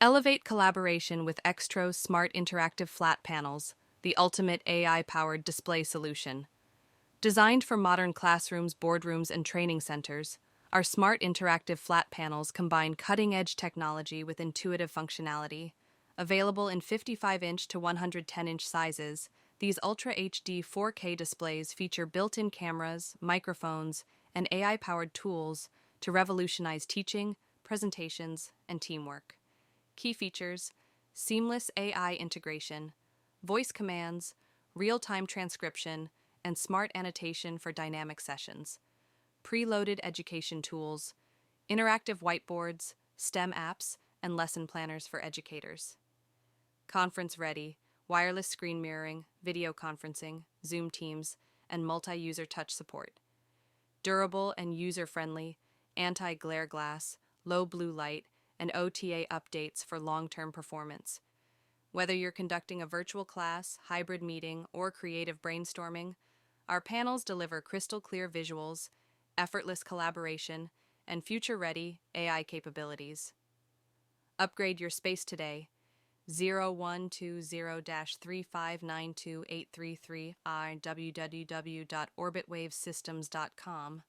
Elevate collaboration with Extro's smart interactive flat panels, the ultimate AI-powered display solution. Designed for modern classrooms, boardrooms, and training centers, our smart interactive flat panels combine cutting-edge technology with intuitive functionality. Available in 55-inch to 110-inch sizes, these Ultra HD 4K displays feature built-in cameras, microphones, and AI-powered tools to revolutionize teaching, presentations, and teamwork. Key features: seamless AI integration, voice commands, real-time transcription, and smart annotation for dynamic sessions. Preloaded education tools, interactive whiteboards, STEM apps, and lesson planners for educators. Conference-ready, wireless screen mirroring, video conferencing, Zoom Teams, and multi-user touch support. Durable and user-friendly, anti-glare glass, low blue light, and OTA updates for long-term performance. Whether you're conducting a virtual class, hybrid meeting, or creative brainstorming, our panels deliver crystal-clear visuals, effortless collaboration, and future-ready AI capabilities. Upgrade your space today. 0120-3592833 www.orbitwavesystems.com